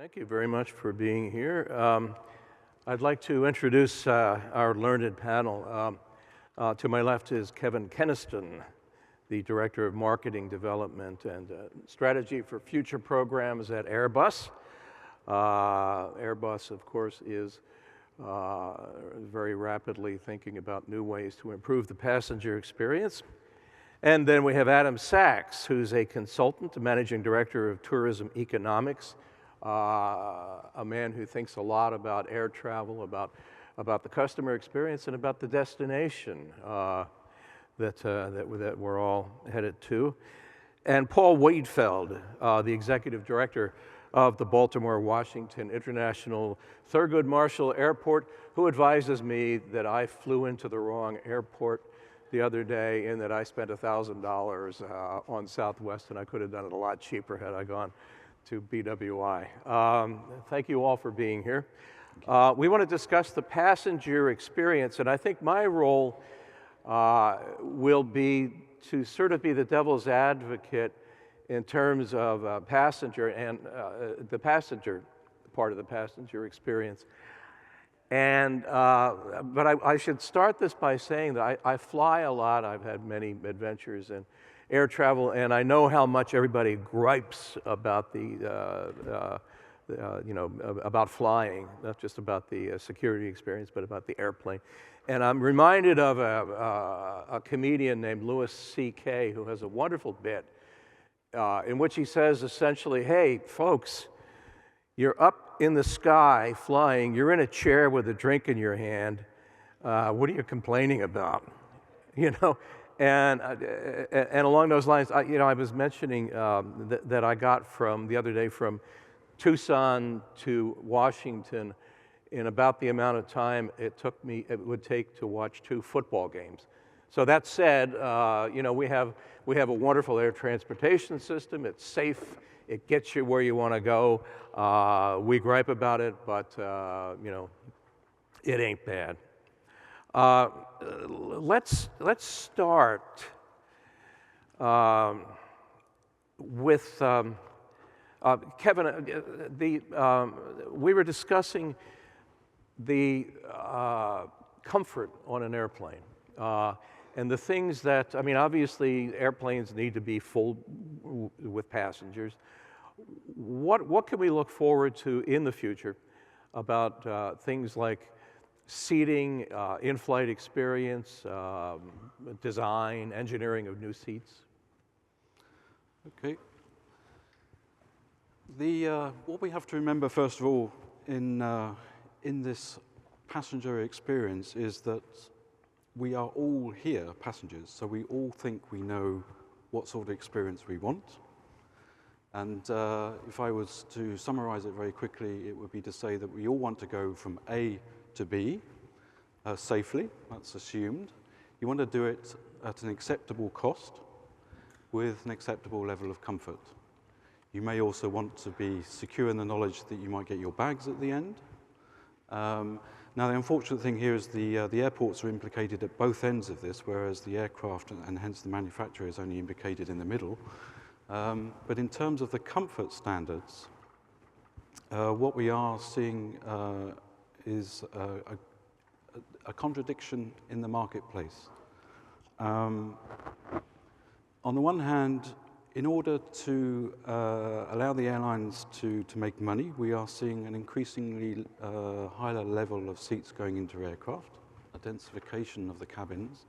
Thank you very much for being here. I'd like to introduce our learned panel. To my left is Kevin Keniston, the Director of Marketing Development and Strategy for Future Programs at Airbus. Airbus, of course, is very rapidly thinking about new ways to improve the passenger experience. And then we have Adam Sachs, who's a consultant, a Managing Director of Tourism Economics, a man who thinks a lot about air travel, about the customer experience, and about the destination that we're all headed to. And Paul Wiedfeld, the Executive Director of the Baltimore-Washington International Thurgood Marshall Airport, who advises me that I flew into the wrong airport the other day and that I spent $1,000 on Southwest, and I could have done it a lot cheaper had I gone to BWI. Thank you all for being here. We want to discuss the passenger experience, and I think my role will be to sort of be the devil's advocate in terms of passenger and the passenger part of the passenger experience. And, but I should start this by saying that I fly a lot. I've had many adventures in air travel, and I know how much everybody gripes about about flying, not just about the security experience, but about the airplane. And I'm reminded of a comedian named Louis C.K. who has a wonderful bit in which he says essentially, hey, folks, you're up in the sky flying, you're in a chair with a drink in your hand, what are you complaining about? You know? And along those lines, I was mentioning that I got the other day from Tucson to Washington in about the amount of time it would take to watch 2 football games. So that said, we have a wonderful air transportation system. It's safe. It gets you where you want to go. We gripe about it, but it ain't bad. Let's start with Kevin. We were discussing the comfort on an airplane and the things that, obviously airplanes need to be full with passengers. What can we look forward to in the future about things like seating, in-flight experience, design, engineering of new seats? Okay. What we have to remember, first of all, in this passenger experience is that we are all here passengers, so we all think we know what sort of experience we want. And if I was to summarize it very quickly, it would be to say that we all want to go from A to B safely, that's assumed. You want to do it at an acceptable cost with an acceptable level of comfort. You may also want to be secure in the knowledge that you might get your bags at the end. Now, the unfortunate thing here is the airports are implicated at both ends of this, whereas the aircraft and hence the manufacturer is only implicated in the middle. But in terms of the comfort standards, what we are seeing is a contradiction in the marketplace. On the one hand, in order to allow the airlines to make money, we are seeing an increasingly higher level of seats going into aircraft, a densification of the cabins.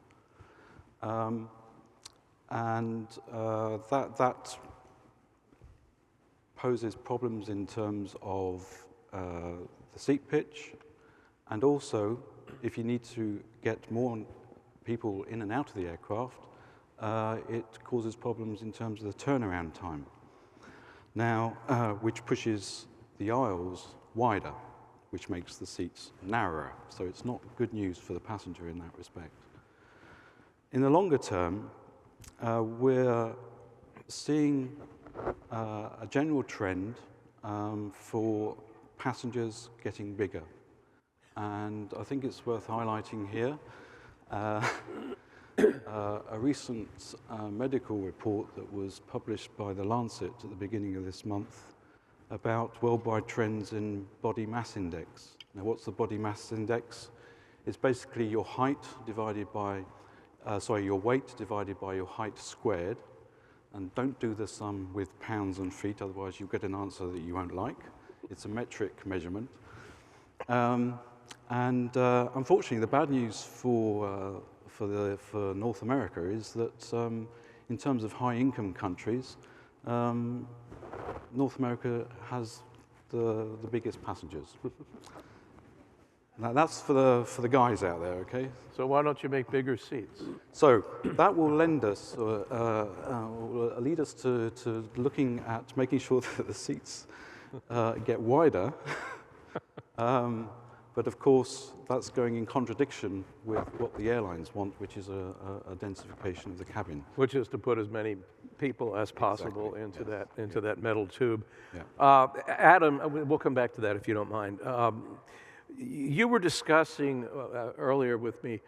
That poses problems in terms of the seat pitch, and also if you need to get more people in and out of the aircraft, it causes problems in terms of the turnaround time. Now, which pushes the aisles wider, which makes the seats narrower. So it's not good news for the passenger in that respect. In the longer term, we're seeing a general trend for passengers getting bigger. And I think it's worth highlighting here a recent medical report that was published by The Lancet at the beginning of this month about worldwide trends in body mass index. Now, what's the body mass index? It's basically your height divided by, your weight divided by your height squared. And don't do the sum with pounds and feet, otherwise you'll get an answer that you won't like. It's a metric measurement. Unfortunately, the bad news for North America is that in terms of high-income countries, North America has the biggest passengers. Now that's for the guys out there, okay? So why don't you make bigger seats? So that will lend us, will lead us to looking at making sure that the seats get wider. But of course, that's going in contradiction with what the airlines want, which is a densification of the cabin. Which is to put as many people as possible exactly. into that metal tube. Yeah. Adam, we'll come back to that if you don't mind. You were discussing earlier with me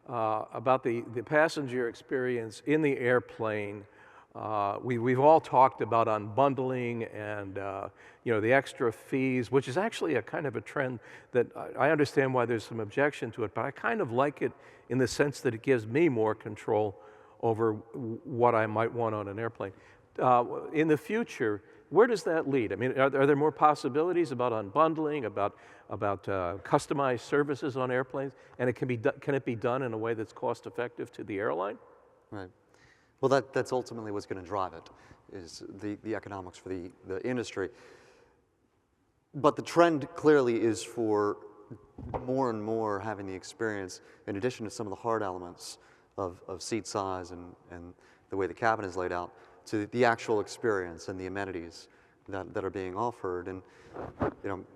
about the passenger experience in the airplane. We've all talked about unbundling and the extra fees, which is actually a kind of a trend that I understand why there's some objection to it, but I kind of like it in the sense that it gives me more control over what I might want on an airplane. In the future, where does that lead? I mean, are there more possibilities about unbundling, about customized services on airplanes, and can it be done in a way that's cost effective to the airline? Right. Well, that's ultimately what's going to drive it, is the economics for the industry. But the trend clearly is for more and more having the experience, in addition to some of the hard elements of seat size and the way the cabin is laid out, to the actual experience and the amenities that are being offered. And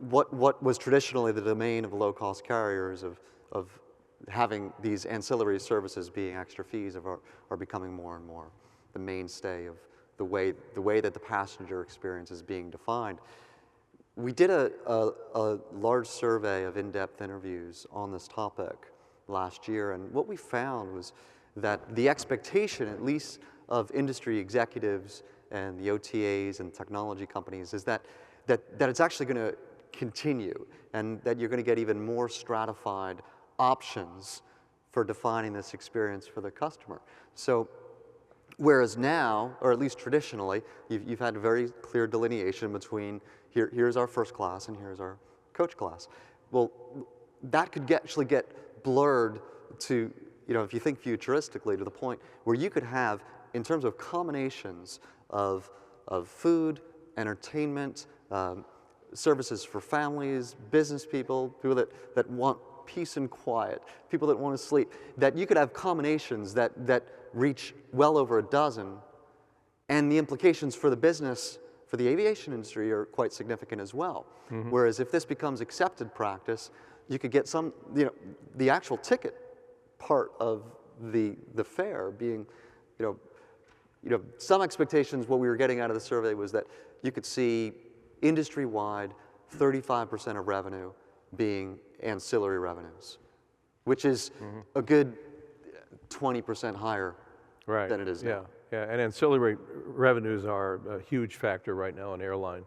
what was traditionally the domain of the low-cost carriers of having these ancillary services being extra fees are becoming more and more the mainstay of the way that the passenger experience is being defined. We did a large survey of in-depth interviews on this topic last year, and what we found was that the expectation, at least of industry executives and the OTAs and technology companies, is that it's actually going to continue, and that you're going to get even more stratified options for defining this experience for the customer. So whereas now, or at least traditionally, you've had a very clear delineation between here's our first class and here's our coach class. Well, that could actually get blurred to, if you think futuristically, to the point where you could have, in terms of combinations of food, entertainment, services for families, business people that want peace and quiet, people that want to sleep, that you could have combinations that reach well over a dozen, and the implications for the business, for the aviation industry, are quite significant as well. Mm-hmm. Whereas if this becomes accepted practice, you could get some, the actual ticket part of the fare being, some expectations. What we were getting out of the survey was that you could see industry-wide 35% of revenue being ancillary revenues, which is a good 20% higher than it is now. Yeah, and ancillary revenues are a huge factor right now in airline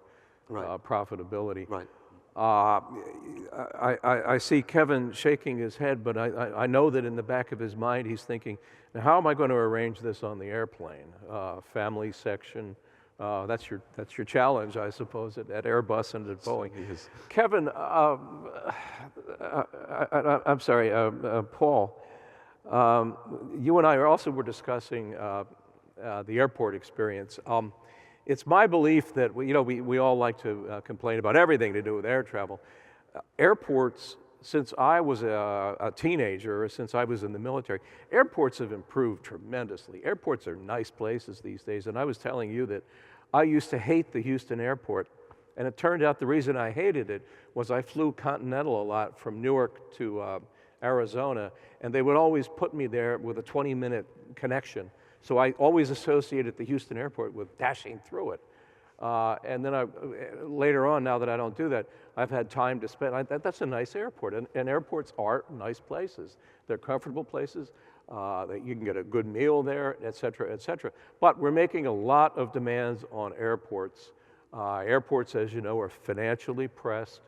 profitability. Right. I see Kevin shaking his head, but I know that in the back of his mind he's thinking, now how am I going to arrange this on the airplane? Family section, that's your challenge, I suppose, at Airbus and at Boeing. Yes. Kevin, I'm sorry, Paul, you and I were discussing the airport experience. It's my belief that we all like to complain about everything to do with air travel. Airports, since I was a teenager, or since I was in the military, airports have improved tremendously. Airports are nice places these days, and I was telling you that I used to hate the Houston airport, and it turned out the reason I hated it was I flew Continental a lot from Newark to Arizona, and they would always put me there with a 20-minute connection. So I always associated the Houston airport with dashing through it. And then later on, now that I don't do that, I've had time to spend. That's a nice airport, and airports are nice places. They're comfortable places. You can get a good meal there, et cetera, et cetera. But we're making a lot of demands on airports Airports, as you know, are financially pressed.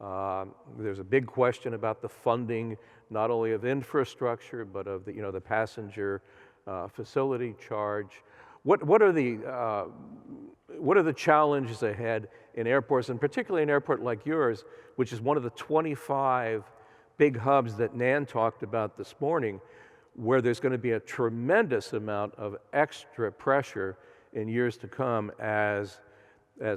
There's a big question about the funding, not only of infrastructure, but of the passenger facility charge. What are the challenges ahead in airports, and particularly an airport like yours, which is one of the 25 big hubs that Nan talked about this morning, where there's going to be a tremendous amount of extra pressure in years to come as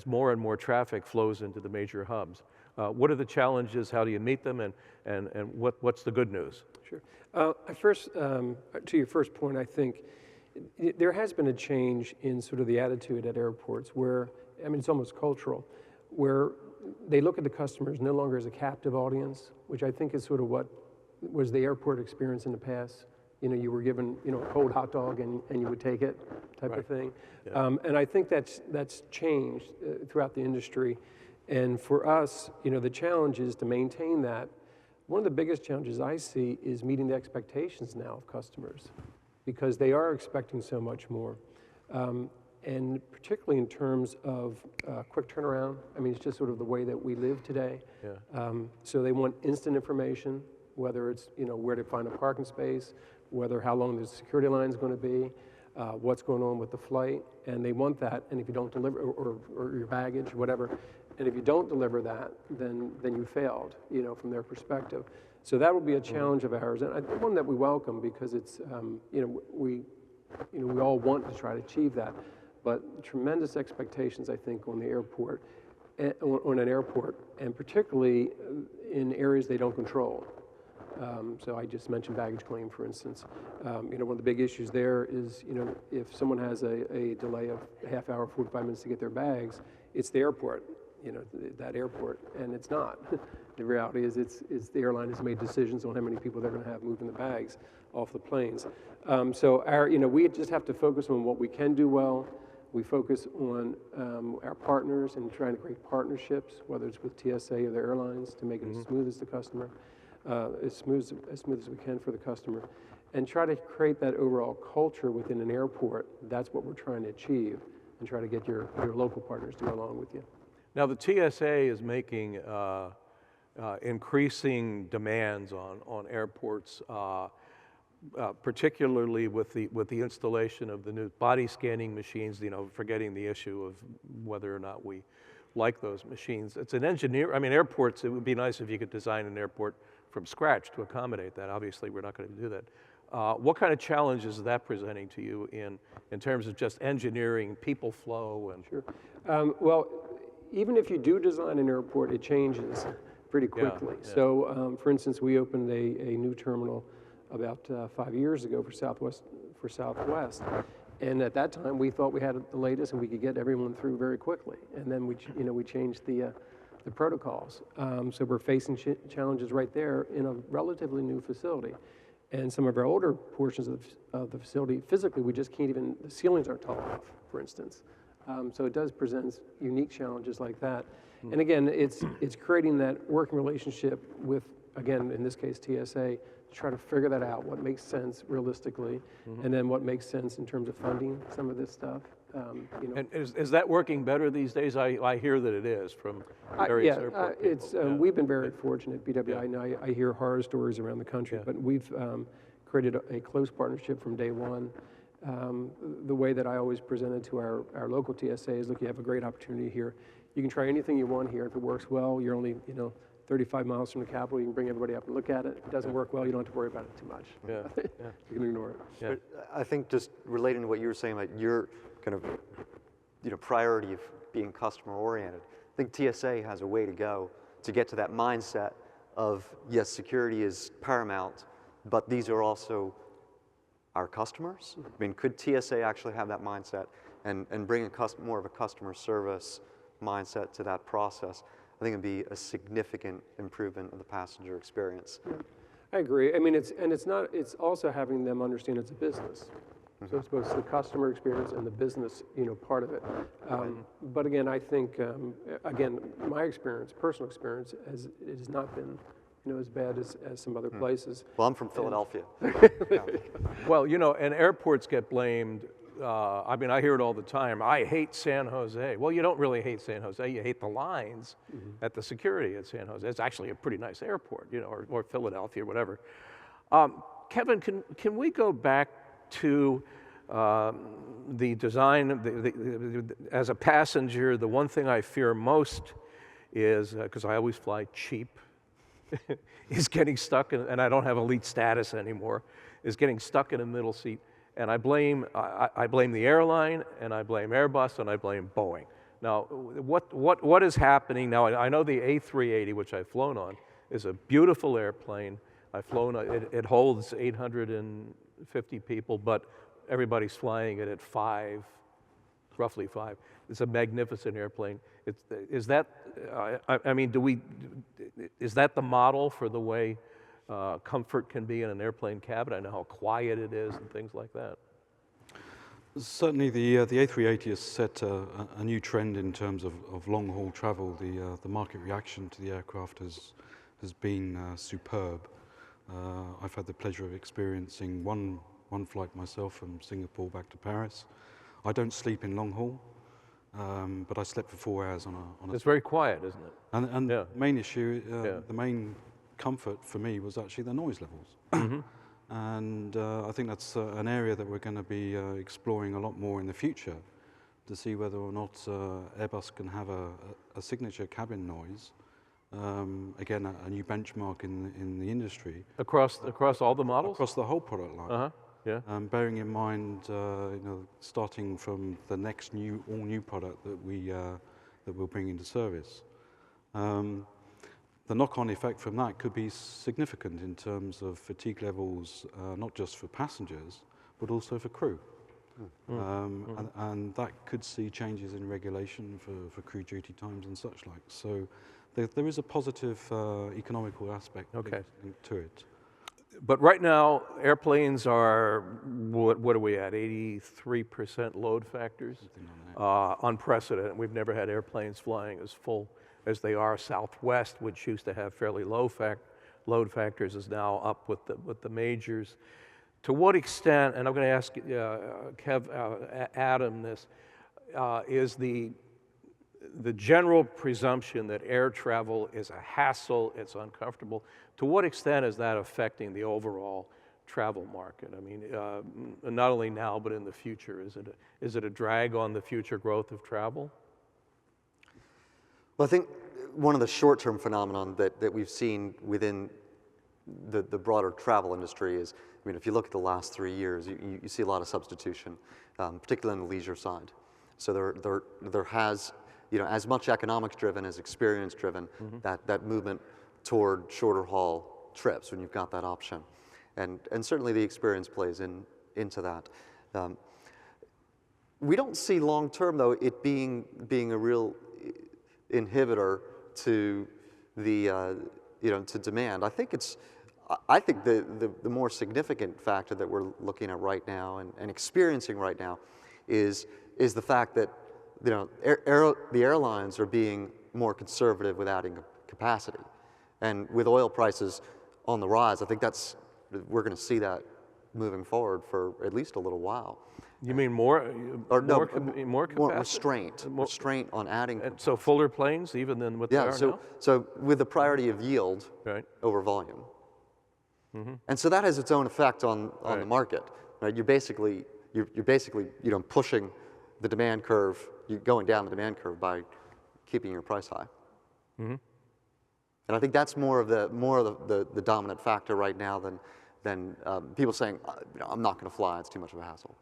more and more traffic flows into the major hubs. What are the challenges? How do you meet them? And what's the good news? Sure. First, to your first point, I think there has been a change in sort of the attitude at airports where, I mean, it's almost cultural, where they look at the customers no longer as a captive audience, which I think is sort of what was the airport experience in the past. You were given, a cold hot dog and you would take it type of thing. Yeah. And I think that's changed throughout the industry. And for us, the challenge is to maintain that. One of the biggest challenges I see is meeting the expectations now of customers, because they are expecting so much more. And particularly in terms of quick turnaround. I mean, it's just sort of the way that we live today. Yeah. So they want instant information, whether it's, where to find a parking space, how long the security line is going to be, what's going on with the flight, and they want that. And if you don't deliver, or your baggage, whatever, and if you don't deliver that, then you failed, from their perspective. So that will be a challenge of ours, and one that we welcome, because it's, we all want to try to achieve that, but tremendous expectations, I think, on the airport, on an airport, and particularly in areas they don't control. So I just mentioned baggage claim, for instance. One of the big issues there is, if someone has a delay of a half hour, 45 minutes to get their bags, it's the airport, that airport, and it's not. The reality is it's the airline has made decisions on how many people they're going to have moving the bags off the planes. So we just have to focus on what we can do well. We focus on our partners and trying to create partnerships, whether it's with TSA or the airlines, to make it as smooth as the customer. As smooth as we can for the customer, and try to create that overall culture within an airport. That's what we're trying to achieve, and try to get your local partners to go along with you. Now the TSA is making increasing demands on airports, particularly with the installation of the new body scanning machines. Forgetting the issue of whether or not we like those machines. It's an engineer. I mean, airports. It would be nice if you could design an airport from scratch to accommodate that. Obviously, we're not going to do that. What kind of challenges is that presenting to you in terms of just engineering, people flow, and Sure. Well, even if you do design an airport, it changes pretty quickly. Yeah. So, for instance, we opened a new terminal about 5 years ago for Southwest. And at that time, we thought we had the latest and we could get everyone through very quickly. And then we changed the protocols. So we're facing challenges right there in a relatively new facility. And some of our older portions of the facility, physically, we just can't even, the ceilings aren't tall enough, for instance. So it does present unique challenges like that. And again, it's creating that working relationship with, again, in this case, TSA, to try to figure that out, what makes sense realistically, and then what makes sense in terms of funding some of this stuff. And is that working better these days? I hear that it is from various airport people. We've been very fortunate at BWI. Now I hear horror stories around the country, but we've created a close partnership from day one. The way that I always presented to our local TSA is, look, you have a great opportunity here. You can try anything you want here. If it works well, you're only 35 miles from the Capitol. You can bring everybody up and look at it. If it doesn't work well, you don't have to worry about it too much. Yeah. You can ignore it. Yeah. But I think just relating to what you were saying about your kind of priority of being customer oriented, I think TSA has a way to go to get to that mindset of, yes, security is paramount, but these are also our customers. I mean, could TSA actually have that mindset and bring more of a customer service mindset to that process? I think it'd be a significant improvement of the passenger experience. Yeah. I agree. I mean, it's also having them understand it's a business. So it's both the customer experience and the business, part of it. But again, I think, my experience, personal experience, it has not been, as bad as some other places. Well, I'm from Philadelphia. Well, and airports get blamed I mean, I hear it all the time. I hate San Jose. Well, you don't really hate San Jose. You hate the lines at the security at San Jose. It's actually a pretty nice airport, you know, or Philadelphia, whatever. Kevin, can we go back to the design? As a passenger, the one thing I fear most is, because I always fly cheap, is getting stuck, and I don't have elite status anymore, is getting stuck in a middle seat. And I blame the airline, and I blame Airbus, and I blame Boeing. Now, what is happening now? I know the A380, which I've flown on, is a beautiful airplane. I've flown, it holds 850 people, but everybody's flying it at roughly five. It's a magnificent airplane. Is that, I mean, is that the model for the way comfort can be in an airplane cabin? I know how quiet it is and things like that. Certainly, the A380 has set a new trend in terms of long-haul travel. The market reaction to the aircraft has been superb. I've had the pleasure of experiencing one flight myself from Singapore back to Paris. I don't sleep in long haul, but I slept for 4 hours on a. It's very quiet, isn't it? And yeah. The main issue, the main comfort for me was actually the noise levels. And I think that's an area that we're going to be exploring a lot more in the future to see whether or not Airbus can have a signature cabin noise. Again, a new benchmark in the industry. Across all the models? Across the whole product line. Yeah. Bearing in mind, starting from the next all new product that we'll bring into service. The knock-on effect from that could be significant in terms of fatigue levels, not just for passengers, but also for crew. And that could see changes in regulation for crew duty times and such like. So there is a positive economical aspect to it. But right now, airplanes are, what are we at, 83% load factors? Unprecedented. We've never had airplanes flying as full as they are. Southwest, which used to have fairly low load factors, is now up with the majors. To what extent, and I'm going to ask Adam this, is the general presumption that air travel is a hassle, it's uncomfortable. To what extent is that affecting the overall travel market? I mean, not only now, but in the future. Is it a drag on the future growth of travel? Well, I think one of the short-term phenomenon that we've seen within the broader travel industry is, I mean, if you look at the last 3 years, you see a lot of substitution, particularly on the leisure side. So there has, as much economics-driven as experience-driven, that movement toward shorter haul trips when you've got that option. And certainly the experience plays into that. We don't see long-term, though, it being a real inhibitor to the, to demand. I think the more significant factor that we're looking at right now and experiencing right now is the fact that the airlines are being more conservative with adding capacity. And with oil prices on the rise, I think we're going to see that moving forward for at least a little while. You mean more capacity? More restraint on adding. And so fuller planes even than what they are now? So with the priority of yield over volume. And so that has its own effect on the market. Right? You're basically pushing the demand curve, you're going down the demand curve by keeping your price high. And I think that's more of the dominant factor right now than people saying, I'm not going to fly, it's too much of a hassle.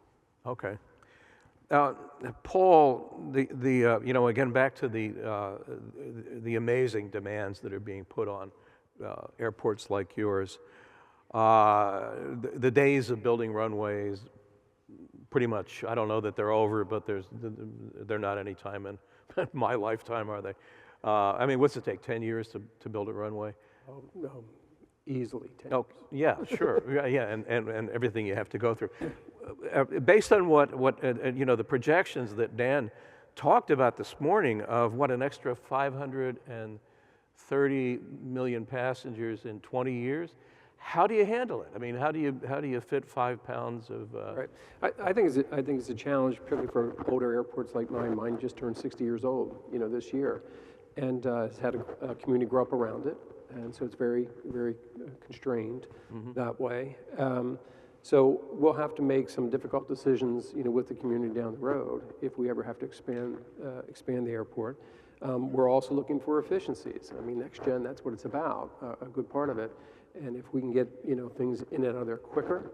Okay. Paul, again, back to the amazing demands that are being put on airports like yours. The days of building runways, pretty much, I don't know that they're over, but they're not any time in my lifetime, are they? I mean, what's it take, 10 years to build a runway? Oh, no, easily 10 years. Yeah, sure. Yeah, and everything you have to go through. Based on what the projections that Dan talked about this morning of an extra 530 million passengers in 20 years, How do you handle it? I mean, how do you fit 5 pounds of? Right. I think it's a challenge, particularly for older airports like mine. Mine just turned 60 years old, this year, and has had a community grow up around it, and so it's very, very constrained that way. So we'll have to make some difficult decisions, with the community down the road if we ever have to expand the airport. We're also looking for efficiencies. I mean, next gen, that's what it's about, a good part of it. And if we can get, things in and out of there quicker,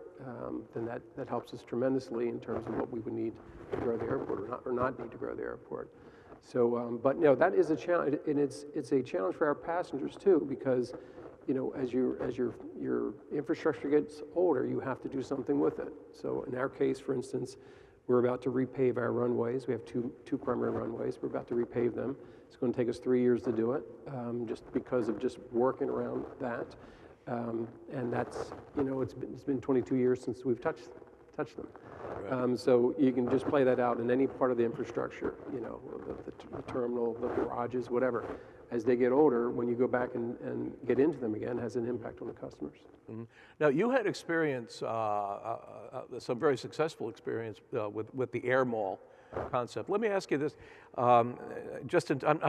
then that helps us tremendously in terms of what we would need to grow the airport or not need to grow the airport. So, but that is a challenge, and it's a challenge for our passengers too, because, as your infrastructure gets older, you have to do something with it. So in our case, for instance, we're about to repave our runways. We have two primary runways. We're about to repave them. It's going to take us 3 years to do it, just because of just working around that. And that's, it's been 22 years since we've touched them. Right. So you can just play that out in any part of the infrastructure, the terminal, the garages, whatever. As they get older, when you go back and get into them again, it has an impact on the customers. Mm-hmm. Now, you had experience, some very successful experience with the Air Mall concept. Let me ask you this. I'm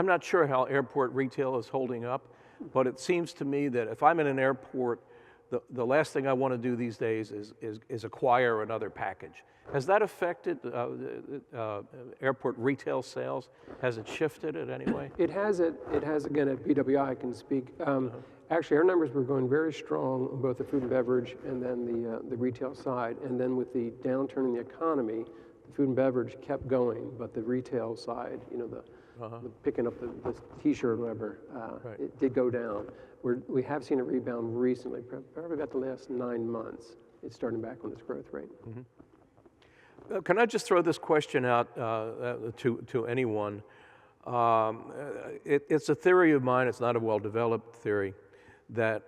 not sure how airport retail is holding up, but it seems to me that if I'm in an airport, the last thing I want to do these days is acquire another package. Has that affected airport retail sales? Has it shifted in any way? It has again at BWI, I can speak. Actually, our numbers were going very strong on both the food and beverage and then the retail side. And then with the downturn in the economy, the food and beverage kept going, but the retail side, the picking up the T-shirt or whatever, right. It did go down. We have seen a rebound recently, probably about the last 9 months. It's starting back on its growth rate. Mm-hmm. Can I just throw this question out to anyone? It's a theory of mine, it's not a well-developed theory, that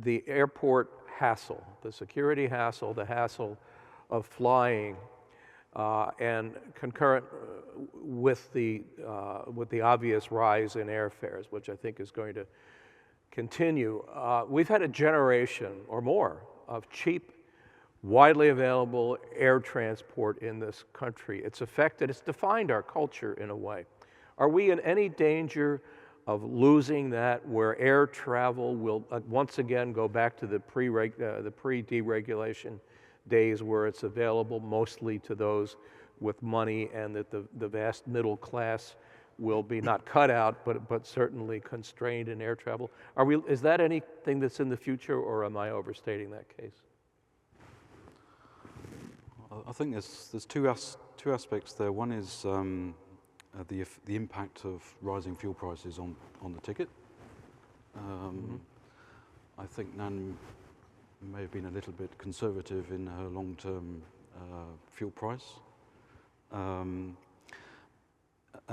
the airport hassle, the security hassle, the hassle of flying, and concurrent with the obvious rise in airfares, which I think is going to continue. We've had a generation or more of cheap, widely available air transport in this country. It's defined our culture in a way. Are we in any danger of losing that, where air travel will once again go back to the pre-deregulation days, where it's available mostly to those with money, and that the vast middle class will be not cut out, but certainly constrained in air travel? Is that anything that's in the future, or am I overstating that case? I think there's two aspects there. One is the impact of rising fuel prices on the ticket. I think Nan may have been a little bit conservative in her long-term fuel price. And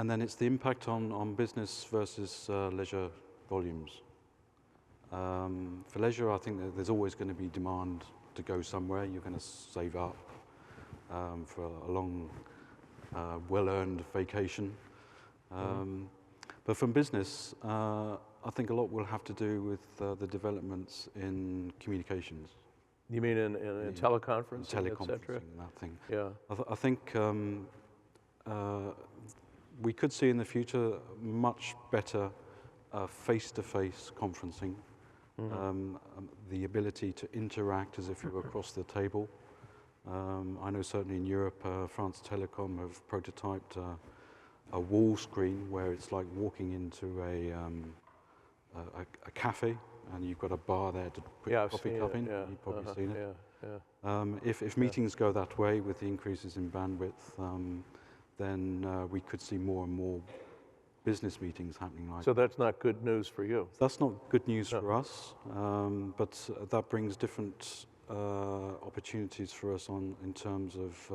then it's the impact on business versus leisure volumes. For leisure, I think that there's always going to be demand to go somewhere. You're going to save up for a long, well-earned vacation. But from business, I think a lot will have to do with the developments in communications. You mean in teleconferencing, et cetera? That thing. Yeah. I think we could see in the future much better face-to-face conferencing, the ability to interact as if you were across the table. I know certainly in Europe, France Telecom have prototyped a wall screen where it's like walking into a cafe, and you've got a bar there to put your coffee cup in. Yeah. You've probably seen it. Yeah. If meetings go that way with the increases in bandwidth, then we could see more and more business meetings happening like that. So that's not good news for you? That's not good news for us, but that brings different opportunities for us in terms of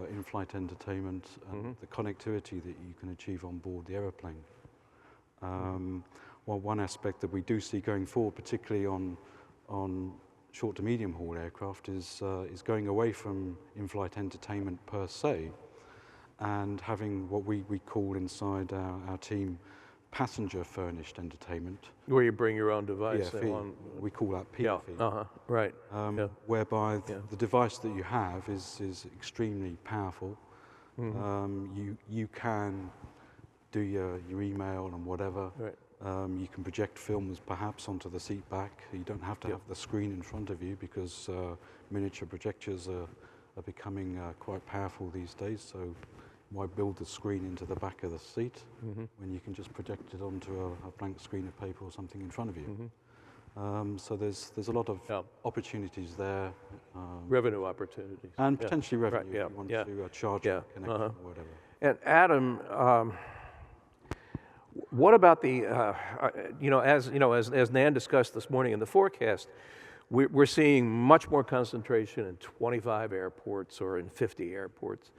in-flight entertainment and the connectivity that you can achieve on board the aeroplane. Well, one aspect that we do see going forward, particularly on short to medium haul aircraft, is going away from in-flight entertainment per se, and having what we call inside our team passenger-furnished entertainment. Where you bring your own device. PFE, we call that Yeah, PFE. right. Yeah. Whereby the device that you have is extremely powerful. You can do your email and whatever. Right. You can project films perhaps onto the seat back. You don't have to have the screen in front of you because miniature projectors are becoming quite powerful these days. So why build the screen into the back of the seat when you can just project it onto a blank screen of paper or something in front of you? So there's a lot of opportunities there. Revenue opportunities. And potentially revenue Right, if you want to charge a connection or whatever. And Adam, what about the, as Nan discussed this morning in the forecast, we're seeing much more concentration in 25 airports or in 50 airports.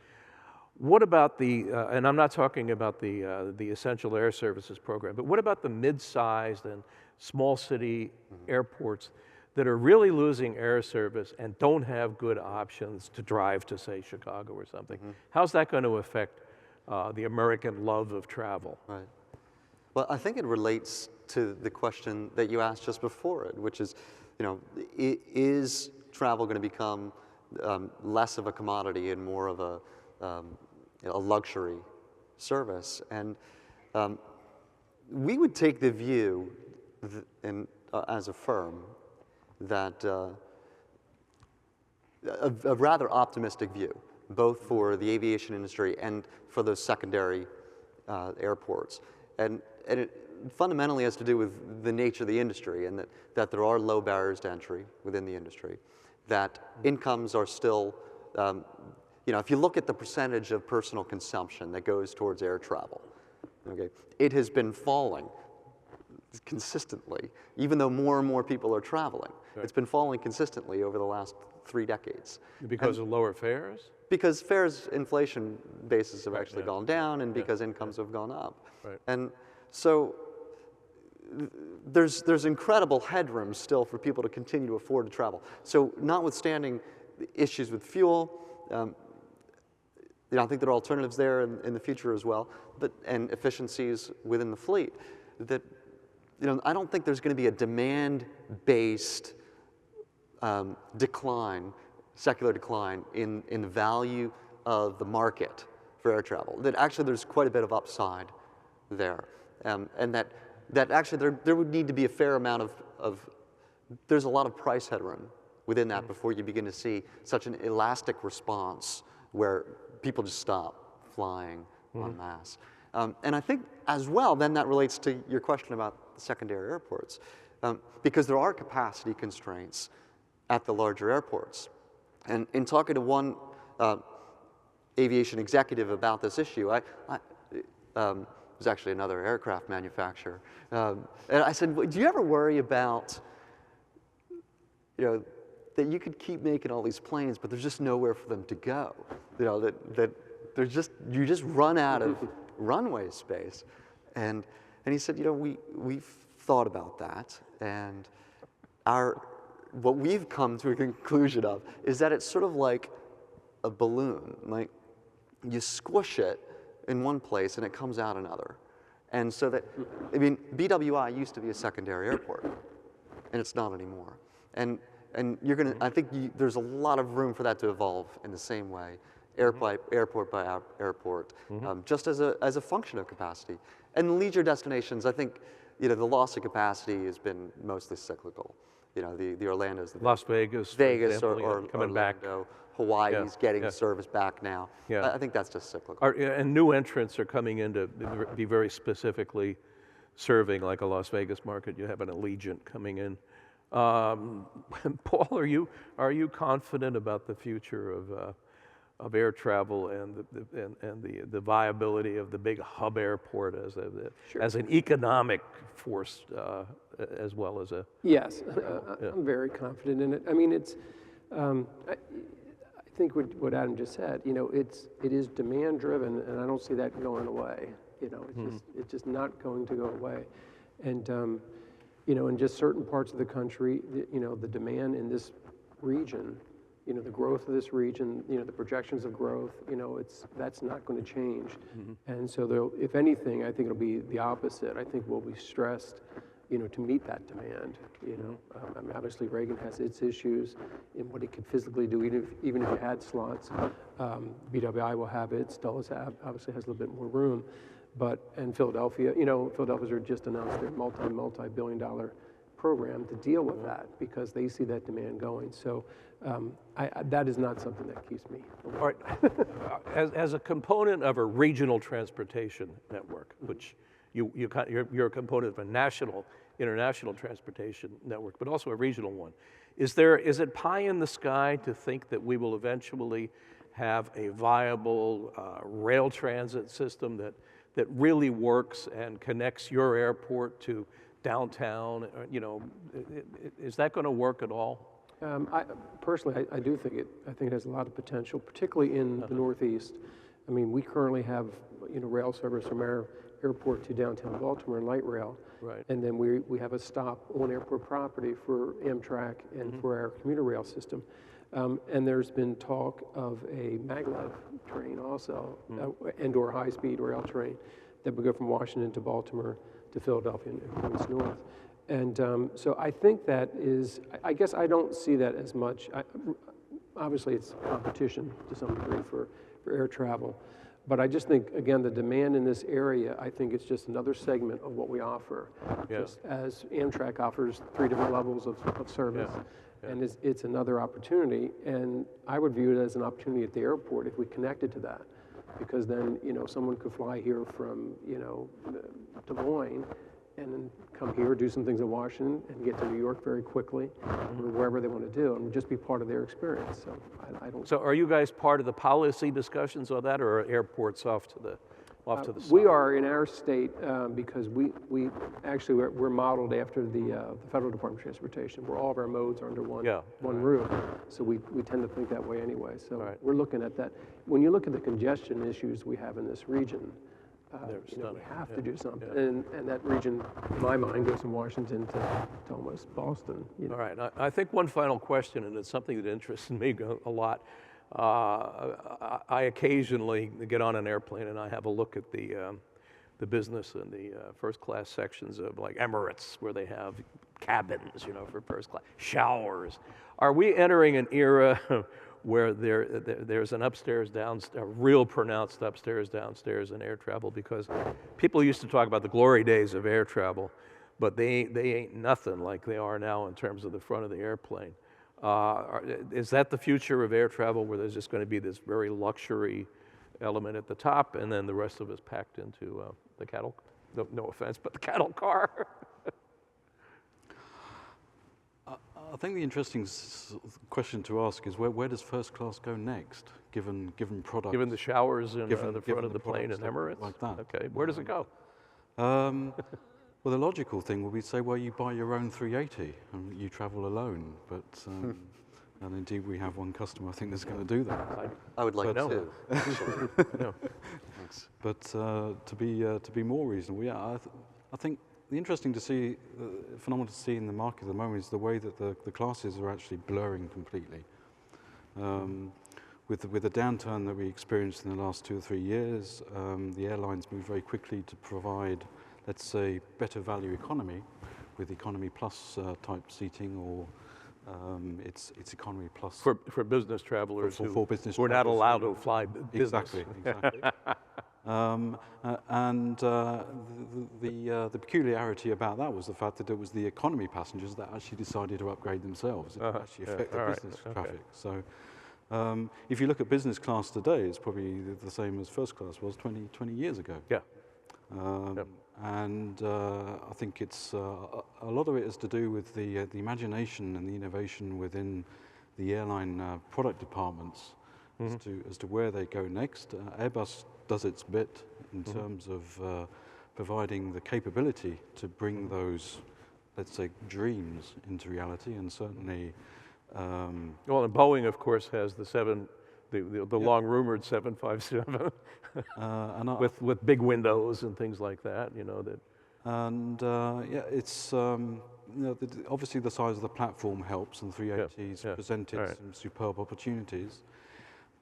What about the, and I'm not talking about the Essential Air Services program, but what about the mid-sized and small city airports that are really losing air service and don't have good options to drive to, say, Chicago or something? How's that going to affect the American love of travel? Right. Well, I think it relates to the question that you asked just before it, which is, is travel going to become less of a commodity and more of a luxury service? And we would take the view, as a firm, that a rather optimistic view, both for the aviation industry and for those secondary airports. And it fundamentally has to do with the nature of the industry, and that there are low barriers to entry within the industry, that incomes are still, if you look at the percentage of personal consumption that goes towards air travel, okay, it has been falling consistently, even though more and more people are traveling. It's been falling consistently over the last 3 decades. Because of lower fares? Because fares, inflation bases have actually gone down, and because incomes have gone up. Right. And so there's incredible headroom still for people to continue to afford to travel. So notwithstanding the issues with fuel, I think there are alternatives there in the future as well, and efficiencies within the fleet. That I don't think there's going to be a demand-based secular decline in the value of the market for air travel. That actually there's quite a bit of upside there, and that actually there would need to be a fair amount there's a lot of price headroom within that before you begin to see such an elastic response where people just stop flying en masse. And I think as well, then that relates to your question about the secondary airports, because there are capacity constraints at the larger airports. And in talking to one aviation executive about this issue, it was actually another aircraft manufacturer, and I said, do you ever worry about, that you could keep making all these planes, but there's just nowhere for them to go? That you just run out of runway space. And he said, we've thought about that, and what we've come to a conclusion of is that it's sort of like a balloon. Like, you squish it in one place and it comes out another. And so BWI used to be a secondary airport, and it's not anymore. And I think there's a lot of room for that to evolve in the same way, airport by airport, just as a function of capacity. And leisure destinations, I think, the loss of capacity has been mostly cyclical. The Orlando's, Las Vegas, or coming back. Hawaii's getting service back now. Yeah. I think that's just cyclical. And new entrants are coming in to be very specifically serving, like a Las Vegas market. You have an Allegiant coming in. Paul, are you confident about the future of air travel and the viability of the big hub airport as an economic force as well as a... Yes, I'm very confident in it. I mean, I think what Adam just said, it is demand driven, and I don't see that going away. It's just not going to go away. And in just certain parts of the country, the demand in this region the growth of this region, the projections of growth, that's not going to change. And so if anything, I think it'll be the opposite. I think we'll be stressed, to meet that demand. I mean, obviously Reagan has its issues in what it could physically do, even if you had slots. BWI will have its. Dulles obviously has a little bit more room, and Philadelphia, Philadelphia's just announced their multi-billion-dollar program to deal with that because they see that demand going. So that is not something that keeps me awake. All right. As a component of a regional transportation network, which you're a component of a international transportation network, but also a regional one. Is it pie in the sky to think that we will eventually have a viable rail transit system that really works and connects your airport to downtown? Is that going to work at all? Personally, I do think I think it has a lot of potential, particularly in the Northeast. I mean, we currently have rail service from our airport to downtown Baltimore and light rail. Right. And then we have a stop on airport property for Amtrak and for our commuter rail system. And there's been talk of a maglev train also, and/or high-speed rail train that would go from Washington to Baltimore to Philadelphia and points north. And so I think that is, I guess I don't see that as much. Obviously, it's competition to some degree for air travel. But I just think, again, the demand in this area, I think it's just another segment of what we offer. Yeah. Just as Amtrak offers 3 different levels of service. Yeah. Yeah. And it's another opportunity. And I would view it as an opportunity at the airport if we connected to that. Because then, someone could fly here from, Des Moines and then come here, do some things in Washington, and get to New York very quickly, or wherever they want to do, and just be part of their experience. So I don't. So are you guys part of the policy discussions on that, or are airports off to the side? We are in our state because we actually we're modeled after the Federal Department of Transportation, where all of our modes are under one roof. So we tend to think that way anyway. So we're looking at that. When you look at the congestion issues we have in this region, we have to do something. Yeah. And that region, in my mind, goes from Washington to almost Boston. All right. I think one final question, and it's something that interests me a lot. I occasionally get on an airplane and I have a look at the business and the first class sections of like Emirates, where they have cabins, for first class, showers. Are we entering an era where there's an upstairs, downstairs, a real pronounced upstairs, downstairs in air travel? Because people used to talk about the glory days of air travel, but they ain't nothing like they are now in terms of the front of the airplane. Is that the future of air travel, where there's just going to be this very luxury element at the top, and then the rest of it's packed into the cattle? No offense, but the cattle car. I think the interesting question to ask is where does first class go next, given products? Given the showers in the front of the plane in Emirates? Like that. Okay, where does it go? Well, the logical thing would be to say, well, you buy your own 380 and you travel alone. But, and indeed we have one customer I think that's going to do that. I would like to. No. Thanks. But to be more reasonable, yeah, I think the interesting phenomenon to see in the market at the moment is the way that the classes are actually blurring completely. With the downturn that we experienced in the last 2 or 3 years, the airlines moved very quickly to provide, let's say, better value economy with economy plus type seating, or it's economy plus For business travelers for business who are not travelers. allowed to fly business. Exactly. And the peculiarity about that was the fact that it was the economy passengers that actually decided to upgrade themselves. It would actually affect the business traffic. So if you look at business class today, it's probably the same as first class was 20 years ago. Yeah. And I think it's a lot of it has to do with the imagination and the innovation within the airline product departments as to where they go next. Airbus does its bit in terms of providing the capability to bring those, let's say, dreams into reality, and certainly. Well, and Boeing, of course, has the long rumored 757 with big windows and things like that. That. And it's obviously the size of the platform helps, and the 380's yeah, presented all right. some superb opportunities.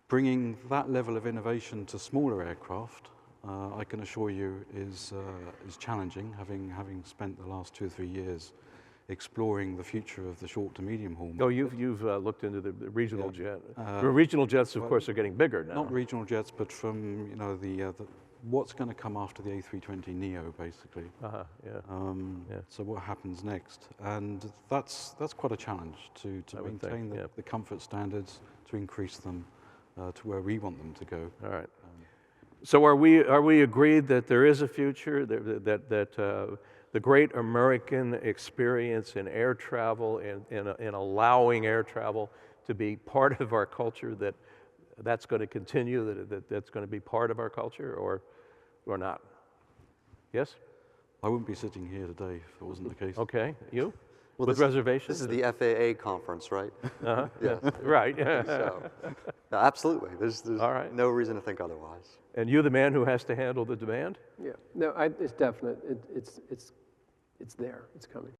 Bringing that level of innovation to smaller aircraft, I can assure you, is challenging. Having spent the last 2 or 3 years exploring the future of the short to medium haul Oh, market. you've looked into the regional jet. Regional jets, of course, are getting bigger now. Not regional jets, but from the what's going to come after the A320neo, basically. Yeah. So what happens next? And that's quite a challenge to I would maintain think, yeah. the comfort standards, to increase them to where we want them to go. All right. So are we agreed that there is a future, that the great American experience in air travel and in allowing air travel to be part of our culture, that's going to continue, that's going to be part of our culture, or not? Yes? Uh, I wouldn't be sitting here today if it wasn't the case. Okay. You? Well, With reservations? This is the FAA conference, right? Uh-huh. Yes. Right. So, absolutely. There's All right. no reason to think otherwise. And you, the man who has to handle the demand? Yeah, no, it's definite. It's there. It's coming.